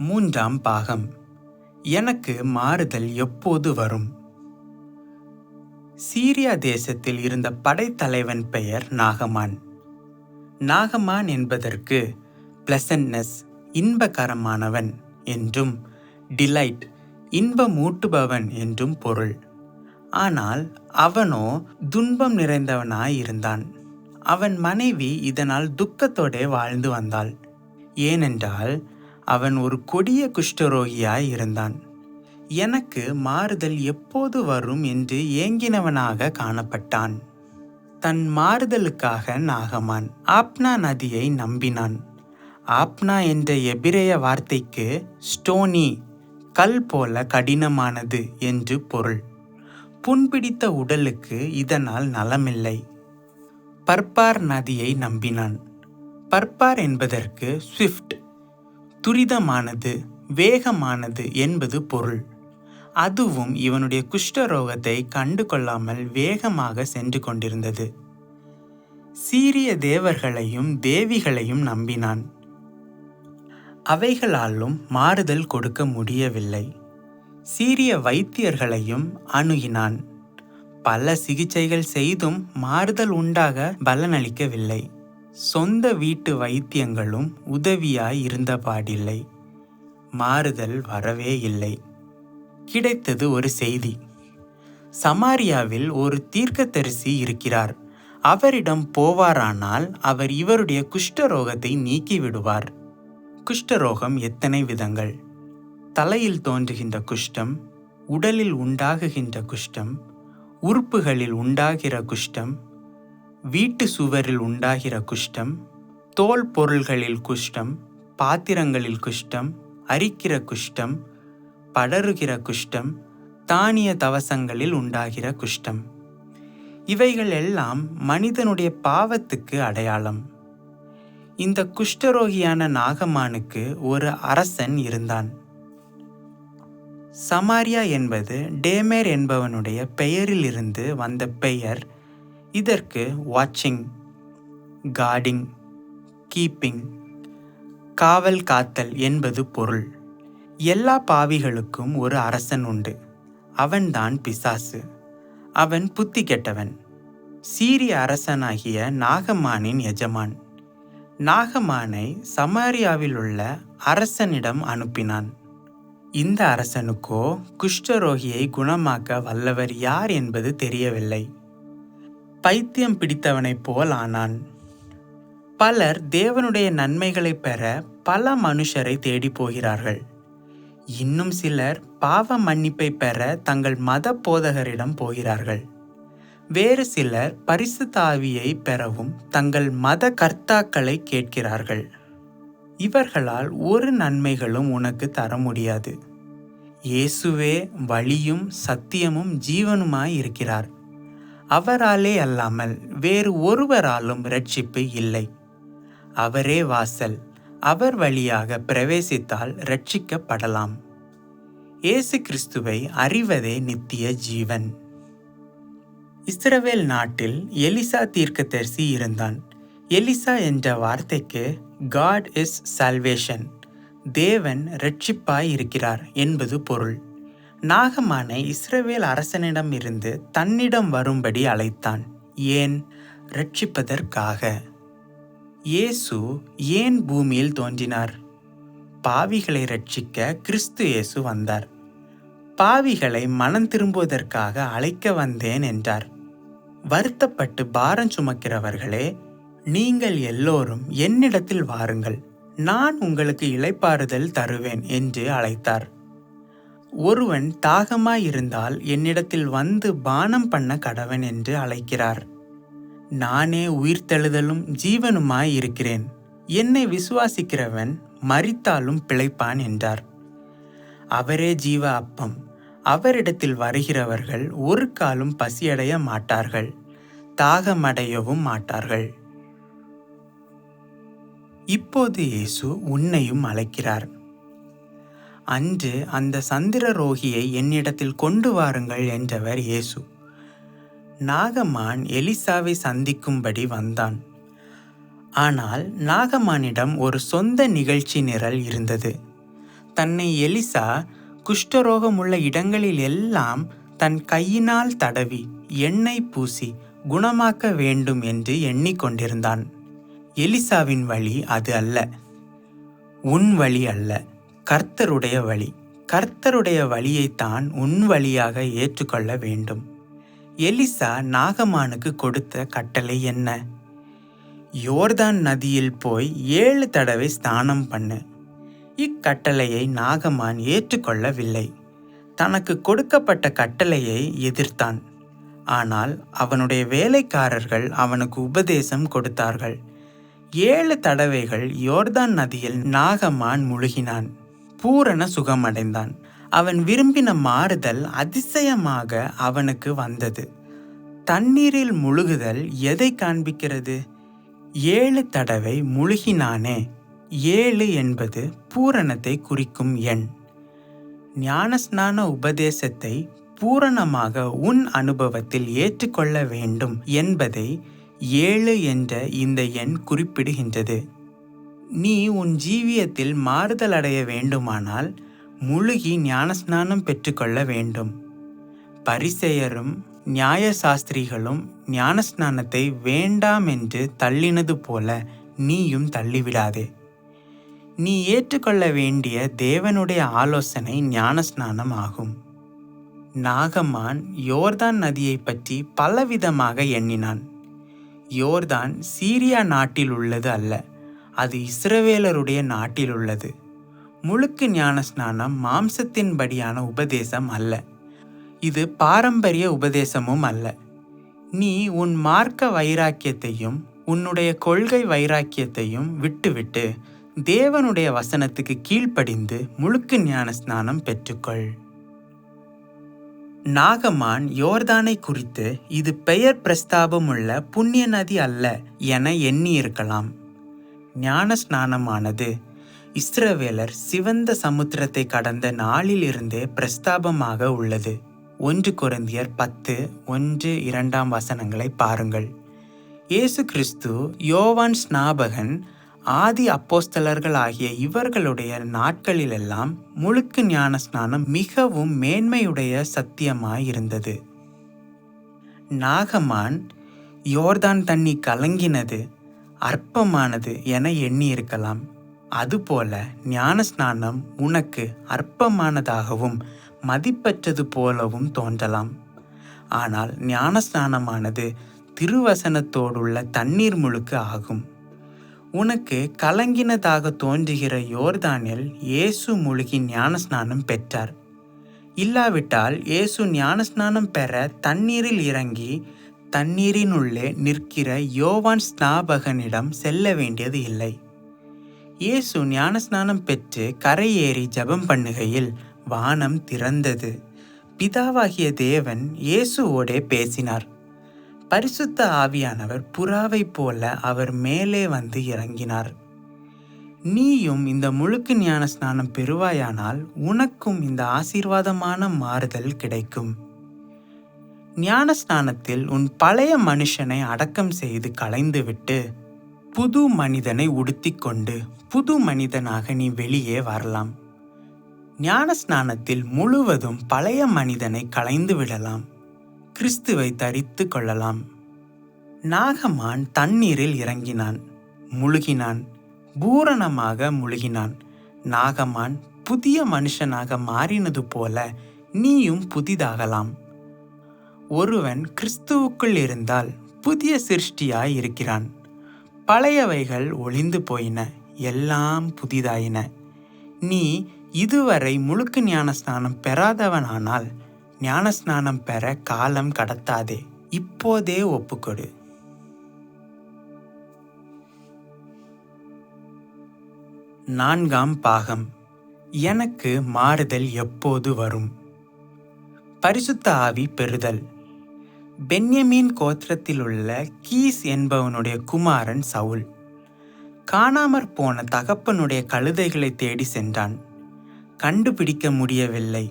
மூன்றாம் பாகம். எனக்கு மாறுதல் எப்போது வரும்? சீரியா தேசத்தில் இருந்த படைத்தலைவன் பெயர் நாகமான். நாகமான் என்பதற்கு பிளசன்ட்னஸ், இன்பகரமானவன் என்றும், டிலைட், இன்பமூட்டுபவன் என்றும் பொருள். ஆனால் அவனோ துன்பம் நிறைந்தவனாயிருந்தான். அவன் மனைவி இதனால் துக்கத்தோடே வாழ்ந்து வந்தாள். ஏனென்றால் அவன் ஒரு கொடிய குஷ்டரோகியாய் இருந்தான். எனக்கு மாறுதல் எப்போது வரும் என்று ஏங்கினவனாக காணப்பட்டான். தன் மாறுதலுக்காக நாகமான் ஆப்னா நதியை நம்பினான். ஆப்னா என்ற எபிரேய வார்த்தைக்கு ஸ்டோனி, கல் போல கடினமானது என்று பொருள். புண்பிடித்த உடலுக்கு இதனால் நலமில்லை. பர்பார் நதியை நம்பினான். பர்பார் என்பதற்கு ஸ்விஃப்ட், துரிதமானது, வேகமானது என்பது பொருள். அதுவும் இவனுடைய குஷ்டரோகத்தை கண்டு கொள்ளாமல் வேகமாக சென்று கொண்டிருந்தது. சீரிய தேவர்களையும் தேவிகளையும் நம்பினான். அவைகளாலும் மாறுதல் கொடுக்க முடியவில்லை. சீரிய வைத்தியர்களையும் அணுகினான். பல சிகிச்சைகள் செய்தும் மாறுதல் உண்டாக பலனளிக்கவில்லை. சொந்த வீட்டு வைத்தியங்களும் உதவியாய் இருந்தபாடில்லை. மாறுதல் வரவே இல்லை. கிடைத்தது ஒரு செய்தி. சமாரியாவில் ஒரு தீர்க்கதரிசி இருக்கிறார். அவரிடம் போவாரானால் அவர் இவருடைய குஷ்டரோகத்தை நீக்கிவிடுவார். குஷ்டரோகம் எத்தனை விதங்கள்! தலையில் தோன்றுகின்ற குஷ்டம், உடலில் உண்டாகுகின்ற குஷ்டம், உறுப்புகளில் உண்டாகிற குஷ்டம், வீட்டு சுவரில் உண்டாகிற குஷ்டம், தோல் பொருள்களில் குஷ்டம், பாத்திரங்களில் குஷ்டம், அரிக்கிற குஷ்டம், படருகிற குஷ்டம், தானிய தவசங்களில் உண்டாகிற குஷ்டம். இவைகள் எல்லாம் மனிதனுடைய பாவத்துக்கு அடையாளம். இந்த குஷ்டரோகியான நாகமானுக்கு ஒரு அரசன் இருந்தான். சமாரியா என்பது டேமேர் என்பவனுடைய பெயரிலிருந்து வந்த பெயர். இதற்கு வாட்சிங், கார்டிங், கீப்பிங், காவல் காத்தல் என்பது பொருள். எல்லா பாவிகளுக்கும் ஒரு அரசன் உண்டு. அவன்தான் பிசாசு. அவன் புத்தி கெட்டவன். சீரிய அரசனாகிய நாகமானின் எஜமான். நாகமானை சமாரியாவில் உள்ள அரசனிடம் அனுப்பினான். இந்த அரசனுக்கோ குஷ்டரோகியை குணமாக்க வல்லவர் யார் என்பது தெரியவில்லை. பைத்தியம் பிடித்தவனைப் போல் ஆனான். பலர் தேவனுடைய நன்மைகளை பெற பல மனுஷரை தேடி போகிறார்கள். இன்னும் சிலர் பாவ மன்னிப்பை பெற தங்கள் மத போதகரிடம் போகிறார்கள். வேறு சிலர் பரிசுத்த ஆவியை பெறவும் தங்கள் மத கர்த்தாக்களை கேட்கிறார்கள். இவர்களால் ஒரு நன்மைகளும் உனக்கு தர முடியாது. இயேசுவே வழியும் சத்தியமும் ஜீவனுமாய் இருக்கிறார். அவராலே அல்லாமல் வேறு ஒருவராலும் இரட்சிப்பு இல்லை. அவரே வாசல். அவர் வழியாக பிரவேசித்தால் இரட்சிக்கப்படலாம். இயேசு கிறிஸ்துவை அறிவதே நித்திய ஜீவன். இஸ்ரவேல் நாட்டில் எலிசா தீர்க்கதரிசி இருந்தான். எலிசா என்ற வார்த்தைக்கு காட் இஸ் சால்வேஷன், தேவன் இரட்சிப்பாய் இருக்கிறார் என்பது பொருள். நாகமானை இஸ்ரவேல் அரசனிடம் இருந்து தன்னிடம் வரும்படி அழைத்தான். ஏன்? இரட்சிப்பதற்காக. இயேசு ஏன் பூமியில் தோன்றினார்? பாவிகளை இரட்சிக்க கிறிஸ்து இயேசு வந்தார். பாவிகளை மனம் திரும்புவதற்காக அழைக்க வந்தேன் என்றார். வருத்தப்பட்டு பாரம் சுமக்கிறவர்களே, நீங்கள் எல்லோரும் என்னிடத்தில் வாருங்கள், நான் உங்களுக்கு இளைப்பாறுதல் தருவேன் என்று அழைத்தார். ஒருவன் தாகமாயிருந்தால் என்னிடத்தில் வந்து பானம் பண்ண கடவன் என்று அழைக்கிறார். நானே உயிர்த்தெழுதலும் ஜீவனுமாய் இருக்கிறேன். என்னை விசுவாசிக்கிறவன் மரித்தாலும் பிழைப்பான் என்றார். அவரே ஜீவ அப்பம். அவரிடத்தில் வருகிறவர்கள் ஒரு காலும் பசியடைய மாட்டார்கள், தாகமடையவும் மாட்டார்கள். இப்போது இயேசு உன்னையும் அழைக்கிறார். அன்று அந்த சந்திரரோகியை என்னிடத்தில் கொண்டு வாருங்கள் என்றவர் இயேசு. நாகமான் எலிசாவை சந்திக்கும்படி வந்தான். ஆனால் நாகமானிடம் ஒரு சொந்த நிகழ்ச்சி நிரல் இருந்தது. தன்னை எலிசா குஷ்டரோகமுள்ள இடங்களில் எல்லாம் தன் கையினால் தடவி எண்ணெய் பூசி குணமாக்க வேண்டும் என்று எண்ணிக்கொண்டிருந்தான். எலிசாவின் வழி அது அல்ல. உன் வழி அல்ல, கர்த்தருடைய வழி. கர்த்தருடைய வழியைத்தான் உன் வழியாக ஏற்றுக்கொள்ள வேண்டும். எலிசா நாகமானுக்கு கொடுத்த கட்டளை என்ன? யோர்தான் நதியில் போய் 7 தடவை ஸ்நானம் பண்ணு. இக்கட்டளையை நாகமான் ஏற்றுக்கொள்ளவில்லை. தனக்கு கொடுக்கப்பட்ட கட்டளையை எதிர்த்தான். ஆனால் அவனுடைய வேலைக்காரர்கள் அவனுக்கு உபதேசம் கொடுத்தார்கள். 7 தடவைகள் யோர்தான் நதியில் நாகமான் முழுகினான். பூரண சுகமடைந்தான். அவன் விரும்பின மாறுதல் அதிசயமாக அவனுக்கு வந்தது. தண்ணீரில் முழுகுதல் எதை காண்பிக்கிறது? 7 தடவை முழுகினானே. 7 என்பது பூரணத்தை குறிக்கும் எண். ஞானஸ்நான உபதேசத்தை பூரணமாக உன் அனுபவத்தில் ஏற்றுக்கொள்ள வேண்டும் என்பதை 7 என்ற இந்த எண் குறிப்பிடுகின்றது. நீ உன் ஜீவியத்தில் மாறுதல் அடைய வேண்டுமானால் முழுகி ஞானஸ்நானம் பெற்றுக்கொள்ள வேண்டும். பரிசேயரும் நியாயசாஸ்திரிகளும் ஞானஸ்நானத்தை வேண்டாம் என்று தள்ளினது போல நீயும் தள்ளிவிடாதே. நீ ஏற்றுக்கொள்ள வேண்டிய தேவனுடைய ஆலோசனை ஞானஸ்நானம் ஆகும். நாகமான் யோர்தான் நதியை பற்றி பலவிதமாக எண்ணினான். யோர்தான் சீரியா நாட்டில் உள்ளது அல்ல, அது இஸ்ரவேலருடைய நாட்டில் உள்ளது. முழுக்கு ஞானஸ்நானம் மாம்சத்தின்படியான உபதேசம் அல்ல. இது பாரம்பரிய உபதேசமும் அல்ல. நீ உன் மார்க்க வைராக்கியத்தையும் உன்னுடைய கொள்கை வைராக்கியத்தையும் விட்டுவிட்டு தேவனுடைய வசனத்துக்கு கீழ்ப்படிந்து முழுக்கு ஞானஸ்நானம் பெற்றுக்கொள். நாகமான் யோர்தானை குறித்து இது பெயர் பிரஸ்தாபமுள்ள புண்ணிய நதி அல்ல என எண்ணியிருக்கலாம். ஞானஸ்நானமானது இஸ்ரவேலர் சிவந்த சமுத்திரத்தை கடந்த நாளிலிருந்தே பிரஸ்தாபமாக உள்ளது. 1 கொரிந்தியர் 10:1-2 பாருங்கள். இயேசு கிறிஸ்து, யோவான் ஸ்நாபகன், ஆதி அப்போஸ்தலர்கள் ஆகிய இவர்களுடைய நாட்களிலெல்லாம் முழுக்கு ஞானஸ்நானம் மிகவும் மேன்மையுடைய சத்தியமாயிருந்தது. நாகமான் யோர்தான் தண்ணி கலங்கினது, அற்பமானது என எண்ணியிருக்கலாம். அதுபோல ஞானஸ்நானம் உனக்கு அற்பமானதாகவும் மதிப்பற்றது போலவும் தோன்றலாம். ஆனால் ஞானஸ்நானமானது திருவசனத்தோடுள்ள தண்ணீர் முழுக்கு ஆகும். உனக்கு கலங்கினதாக தோன்றுகிற யோர்தானில் இயேசு முழுகி ஞானஸ்நானம் பெற்றார். இல்லாவிட்டால் இயேசு ஞானஸ்நானம் பெற தண்ணீரில் இறங்கி தண்ணீரினுள்ளே நிற்கிற யோவான் ஸ்நாபகனிடம் செல்ல வேண்டியது இல்லை. இயேசு ஞானஸ்நானம் பெற்று கரையேறி ஜெபம் பண்ணுகையில் வானம் திறந்தது. பிதாவாகிய தேவன் இயேசுவோடே பேசினார். பரிசுத்த ஆவியானவர் புறாவைப் போல அவர் மேலே வந்து இறங்கினார். நீயும் இந்த முழுக்கு ஞானஸ்நானம் பெறுவாயானால் உனக்கும் இந்த ஆசீர்வாதமான மாறுதல் கிடைக்கும். ஞானஸ்நானத்தில் உன் பழைய மனுஷனை அடக்கம் செய்து களைந்துவிட்டு புது மனிதனை உடுத்திக்கொண்டு புது மனிதனாக நீ வெளியே வரலாம். ஞானஸ்நானத்தில் முழுவதும் பழைய மனிதனை களைந்து விடலாம். கிறிஸ்துவை தரித்து கொள்ளலாம். நாகமான் தண்ணீரில் இறங்கினான், முழுகினான், பூரணமாக முழுகினான். நாகமான் புதிய மனுஷனாக மாறினது போல நீயும் புதிதாகலாம். ஒருவன் கிறிஸ்துவுக்குள் இருந்தால் புதிய சிருஷ்டியாய் இருக்கிறான். பழையவைகள் ஒளிந்து போயின, எல்லாம் புதிதாயின. நீ இதுவரை முழுக்கு ஞானஸ்நானம் பெறாதவனானால் ஞானஸ்நானம் பெற காலம் கடத்தாதே, இப்போதே ஒப்புக்கொடு. நான்காம் பாகம். எனக்கு மாறுதல் எப்போது வரும்? பரிசுத்த ஆவி பெறுதல். பென்யமீன் கோத்திரத்திலுள்ள கீஸ் என்பவனுடைய குமாரன் சவுல் காணாமற் போன தகப்பனுடைய கழுதைகளை தேடி சென்றான். கண்டுபிடிக்க முடியவில்லை.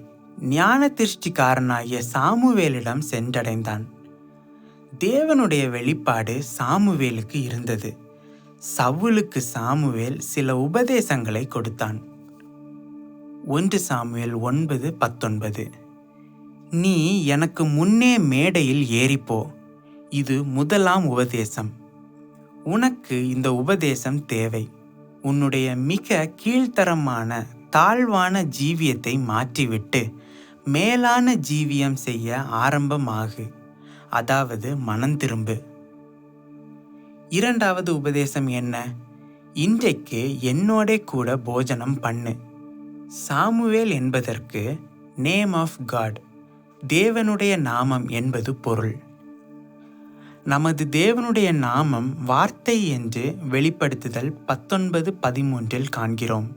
ஞான திருஷ்டிக்காரனாகிய சாமுவேலிடம் சென்றடைந்தான். தேவனுடைய வெளிப்பாடு சாமுவேலுக்கு இருந்தது. சவுலுக்கு சாமுவேல் சில உபதேசங்களை கொடுத்தான். 1 சாமுவேல் 9:19. நீ எனக்கு முன்னே மேடையில் ஏறிப்போ. இது முதலாம் உபதேசம். உனக்கு இந்த உபதேசம் தேவை. உன்னுடைய மிக கீழ்த்தரமான தாழ்வான ஜீவியத்தை மாற்றிவிட்டு மேலான ஜீவியம் செய்ய ஆரம்பமாகு. அதாவது மனம் திரும்பு. இரண்டாவது உபதேசம் என்ன? இன்றைக்கு என்னோட கூட போஜனம் பண்ணு. சாமுவேல் என்பதற்கு நேம் ஆஃப் காட், தேவனுடைய நாமம் என்பது பொருள். நமது தேவனுடைய நாமம் வார்த்தை என்று வெளிப்படுத்துதல் 19:13 காண்கிறோம்.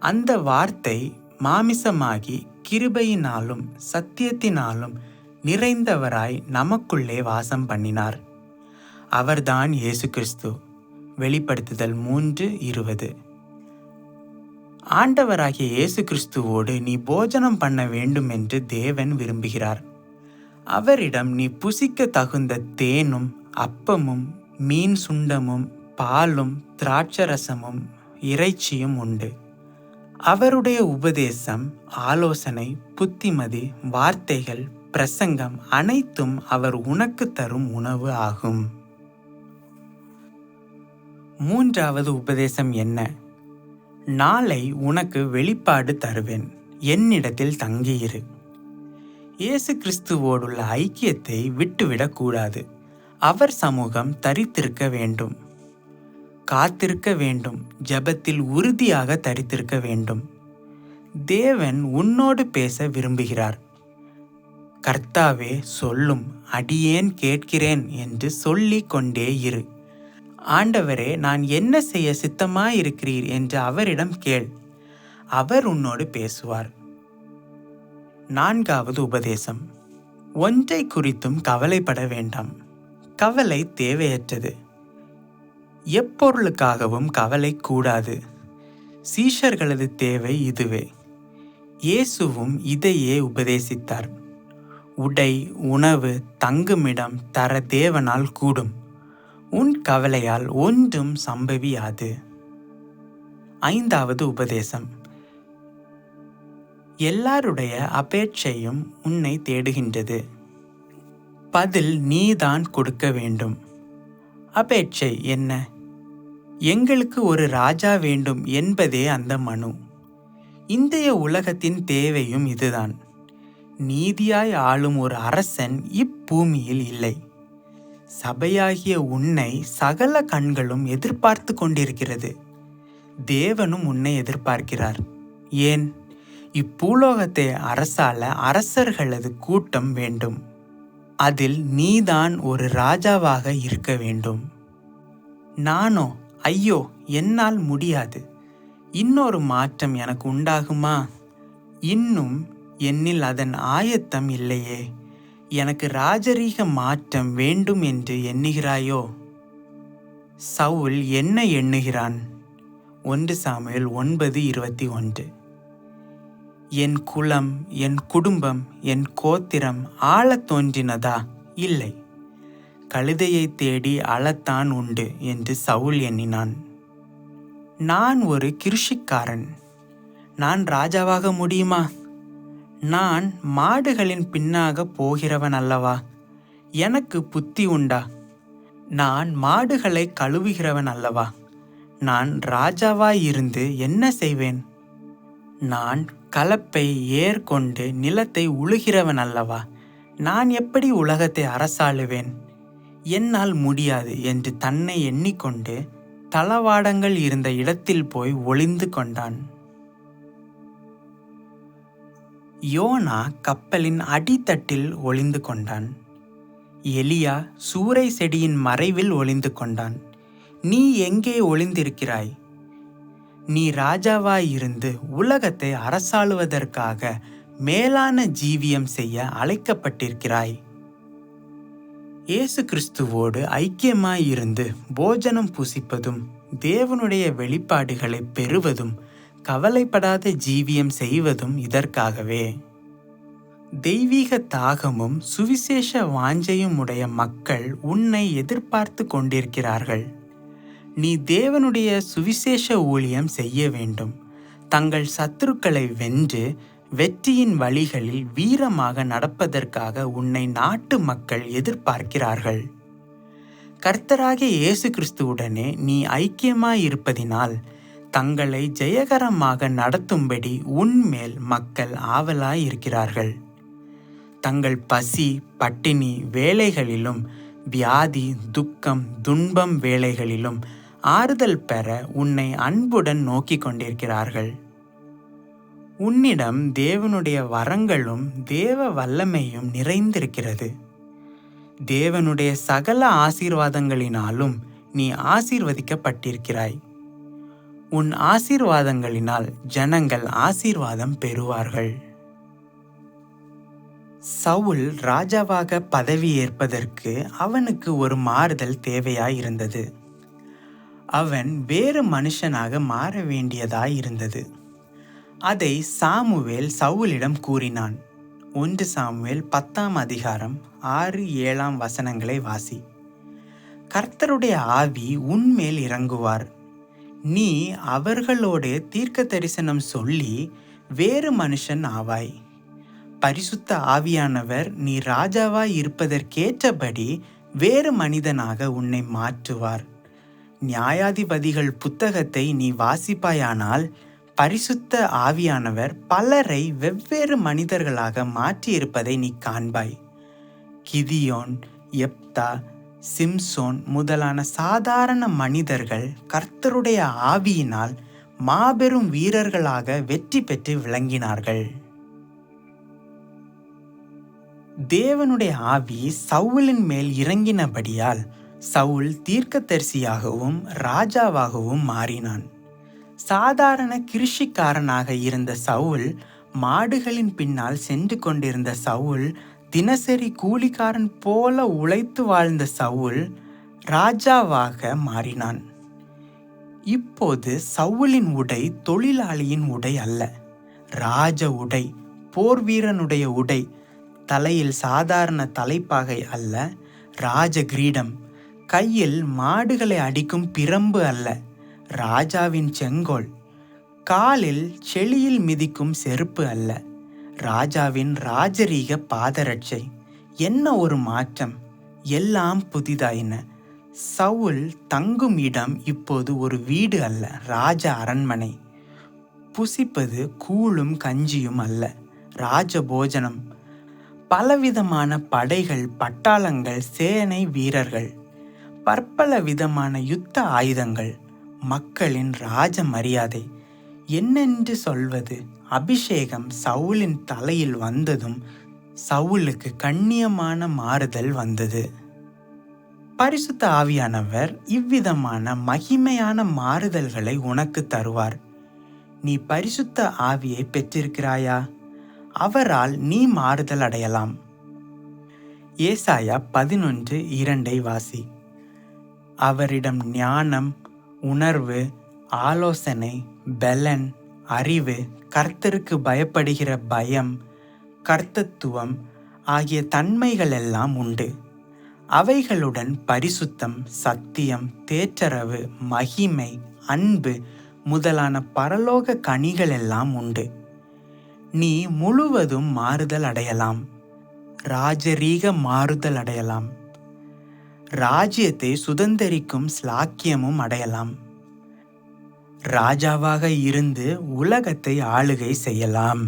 அந்த வார்த்தை மாமிசமாகி கிருபையினாலும் சத்தியத்தினாலும் நிறைந்தவராய் நமக்குள்ளே வாசம் பண்ணினார். அவர்தான் இயேசு கிறிஸ்து. வெளிப்படுத்துதல் 3:20. ஆண்டவராகிய இயேசு கிறிஸ்துவோடு நீ போஜனம் பண்ண வேண்டும் என்று தேவன் விரும்புகிறார். அவரிடம் நீ புசிக்க தகுந்த தேனும் அப்பமும் மீன் சுண்டமும் பாலும் திராட்சரசமும் இறைச்சியும் உண்டு. அவருடைய உபதேசம், ஆலோசனை, புத்திமதி, வார்த்தைகள், பிரசங்கம் அனைத்தும் அவர் உனக்கு தரும் உணவு ஆகும். மூன்றாவது உபதேசம் என்ன? நாளை உனக்கு வெளிப்பாடு தருவேன், என்னிடத்தில் தங்கியிரு. இயேசு கிறிஸ்துவோடுள்ள ஐக்கியத்தை விட்டுவிடக்கூடாது. அவர் சமூகம் தரித்திருக்க வேண்டும், காத்திருக்க வேண்டும், ஜெபத்தில் உறுதியாக தரித்திருக்க வேண்டும். தேவன் உன்னோடு பேச விரும்புகிறார். கர்த்தாவே சொல்லும், அடியேன் கேட்கிறேன் என்று சொல்லிக் கொண்டே இரு. ஆண்டவரே, நான் என்ன செய்ய சித்தமாயிருக்கிறீர் என்று அவரிடம் கேள். அவர் உன்னோடு பேசுவார். நான்காவது உபதேசம். ஒன்றை குறித்தும் கவலைப்பட வேண்டாம். கவலை தேவையற்றது. எப்பொருளுக்காகவும் கவலை கூடாது. சீஷர்களது தேவை இதுவே. இயேசுவும் இதையே உபதேசித்தார். உடை, உணவு, தங்குமிடம் தர தேவனால் கூடும். உன் கவலையால் ஒன்றும் சம்பவியாது. ஐந்தாவது உபதேசம். எல்லாருடைய அபேட்சையும் உன்னை தேடுகின்றது. பதில் நீதான் கொடுக்க வேண்டும். அபேட்சை என்ன? எங்களுக்கு ஒரு ராஜா வேண்டும் என்பதே அந்த மனு. இன்றைய உலகத்தின் தேவையும் இதுதான். நீதியாய் ஆளும் ஒரு அரசன் இப்பூமியில் இல்லை. சபையாகிய உன்னை சகல கண்களும் எதிர்பார்த்து கொண்டிருக்கிறது. தேவனும் உன்னை எதிர்பார்க்கிறார். ஏன்? இப்பூலோகத்தை அரசாள அரசர்களது கூட்டம் வேண்டும். அதில் நீதான் ஒரு ராஜாவாக இருக்க வேண்டும். நானோ, ஐயோ, என்னால் முடியாது. இன்னொரு மாற்றம் எனக்கு உண்டாகுமா? இன்னும் என்னில் அதன் ஆயத்தம் இல்லையே. எனக்கு ராஜரீக மாற்றம் வேண்டும் என்று எண்ணுகிறாயோ? சவுல் என்ன எண்ணுகிறான்? 1 சாமுவேல் 9:21. என் குலம், என் குடும்பம், என் கோத்திரம் ஆளத் தோன்றினதா? இல்லை, கழுதையை தேடி அளத்தான் உண்டு என்று சவுல் எண்ணினான். நான் ஒரு கிருஷிக்காரன். நான் ராஜாவாக முடியுமா? நான் மாடுகளின் பின்னாக போகிறவன் அல்லவா? எனக்கு புத்தி உண்டா? நான் மாடுகளை கழுவுகிறவன் அல்லவா? நான் ராஜாவாயிருந்து என்ன செய்வேன்? நான் கலப்பை ஏற்கொண்டு நிலத்தை உழுகிறவன் அல்லவா? நான் எப்படி உலகத்தை அரசாளுவேன்? என்னால் முடியாது என்று தன்னை எண்ணிக்கொண்டு தளவாடங்கள் இருந்த இடத்தில் போய் ஒளிந்து கொண்டான். யோனா கப்பலின் அடித்தட்டில் ஒளிந்து கொண்டான். எலியா சூரை செடியின் மறைவில் ஒளிந்து கொண்டான். நீ எங்கே ஒளிந்திருக்கிறாய்? நீ ராஜாவாயிருந்து உலகத்தை அரசாளுவதற்காக மேலான ஜீவியம் செய்ய அழைக்கப்பட்டிருக்கிறாய். இயேசு கிறிஸ்துவோடு ஐக்கியமாயிருந்து போஜனம் புசிப்பதும் தேவனுடைய வெளிப்பாடுகளை பெறுவதும் கவலைப்படாத ஜீவியம் செய்வதும் இதற்காகவே. தெய்வீக தாகமும் சுவிசேஷ வாஞ்சையும் உடைய மக்கள் உன்னை எதிர்பார்த்து கொண்டிருக்கிறார்கள். நீ தேவனுடைய சுவிசேஷ ஊழியம் செய்ய வேண்டும். தங்கள் சத்துருக்களை வென்று வெற்றியின் வழிகளில் வீரமாக நடப்பதற்காக உன்னை நாட்டு மக்கள் எதிர்பார்க்கிறார்கள். கர்த்தராகிய இயேசு கிறிஸ்துவுடனே நீ ஐக்கியமாயிருப்பதினால் தங்களை ஜெயகரமாக நடத்தும்படி உன்மேல் மக்கள் ஆவலாயிருக்கிறார்கள். தங்கள் பசி பட்டினி வேளைகளிலும் வியாதி துக்கம் துன்பம் வேளைகளிலும் ஆறுதல் பெற உன்னை அன்புடன் நோக்கி கொண்டிருக்கிறார்கள். உன்னிடம் தேவனுடைய வரங்களும் தேவ வல்லமையும் நிறைந்திருக்கிறது. தேவனுடைய சகல ஆசீர்வாதங்களினாலும் நீ ஆசீர்வதிக்கப்பட்டிருக்கிறாய். உன் ஆசீர்வாதங்களினால் ஜனங்கள் ஆசீர்வாதம் பெறுவார்கள். சவுல் ராஜாவாக பதவியேற்பதற்கு அவனுக்கு ஒரு மாறுதல் தேவையாயிருந்தது. அவன் வேறு மனுஷனாக மாற வேண்டியதாயிருந்தது. அதை சாமுவேல் சவுலிடம் கூறினான். 1 சாமுவேல் 10ஆம் அதிகாரம் 6-7 வசனங்களை வாசி. கர்த்தருடைய ஆவி உன்மேல் இறங்குவார். நீ அவர்களோடு தீர்க்க தரிசனம் சொல்லி வேறு மனுஷன் ஆவாய். பரிசுத்த ஆவியானவர் நீ ராஜாவாய் இருப்பதற்கேற்றபடி வேறு மனிதனாக உன்னை மாற்றுவார். நியாயாதிபதிகள் புத்தகத்தை நீ வாசிப்பாயானால் பரிசுத்த ஆவியானவர் பலரை வெவ்வேறு மனிதர்களாக மாற்றியிருப்பதை நீ காண்பாய். கிதியோன், யெப்தா, சிம்சோன் முதலான சாதாரண மனிதர்கள் கர்த்தருடைய ஆவியினால் மாபெரும் வீரர்களாக வெற்றி பெற்று விளங்கினார்கள். தேவனுடைய ஆவி சவுலின் மேல் இறங்கினபடியால் சவுல் தீர்க்கதரிசியாகவும் ராஜாவாகவும் மாறினான். சாதாரண கிருஷிக்காரனாக இருந்த சவுல், மாடுகளின் பின்னால் சென்று கொண்டிருந்த சவுல், தினசரி கூலிக்காரன் போல உழைத்து வாழ்ந்த சவுல் ராஜாவாக மாறினான். இப்போது சவுலின் உடை தொழிலாளியின் உடை அல்ல, ராஜ உடை, போர் வீரனுடைய உடை. தலையில் சாதாரண தலைப்பாகை அல்ல, ராஜ கிரீடம். கையில் மாடுகளை அடிக்கும் பிரம்பு அல்ல, ராஜாவின் செங்கோல். காலில் செளியில் மிதிக்கும் செருப்பு அல்ல, ராஜாவின் ராஜரீக பாதரட்சை. என்ன ஒரு மாற்றம்! எல்லாம் புதிதாயின. சவுல் தங்கும் இடம் இப்போது ஒரு வீடு அல்ல, ராஜ அரண்மனை. புசிப்பது கூழும் கஞ்சியும் அல்ல, ராஜ போஜனம். பலவிதமான படைகள், பட்டாளங்கள், சேனை வீரர்கள், பற்பல விதமான யுத்த ஆயுதங்கள், மக்களின் ராஜ மரியாதை. என்னென்று சொல்வது? அபிஷேகம் சவுலின் தலையில் வந்ததும் சவுலுக்கு கண்ணியமான மாறுதல் வந்தது. பரிசுத்த ஆவியானவர் இவ்விதமான மகிமையான மாறுதல்களை உனக்கு தருவார். நீ பரிசுத்த ஆவியை பெற்றிருக்கிறாயா? அவரால் நீ மாறுதல் அடையலாம். ஏசாயா 11:2 வாசி. அவரிடம் ஞானம், உணர்வு, ஆலோசனை, பெலன், அறிவு, கர்த்தருக்கு பயப்படுகிற பயம், கர்த்தத்துவம் ஆகிய தன்மைகள் எல்லாம் உண்டு. அவைகளுடன் பரிசுத்தம், சத்தியம், தேற்றரவு, மகிமை, அன்பு முதலான பரலோக கனிகள் எல்லாம் உண்டு. நீ முழுவதும் மாறுதல் அடையலாம், ராஜரீக மாறுதல் அடையலாம். ராஜ்யத்தை சுதந்தரிக்கும் ஸ்லாக்கியமும் அடையலாம். ராஜாவாக இருந்து உலகத்தை ஆளுகை செய்யலாம்.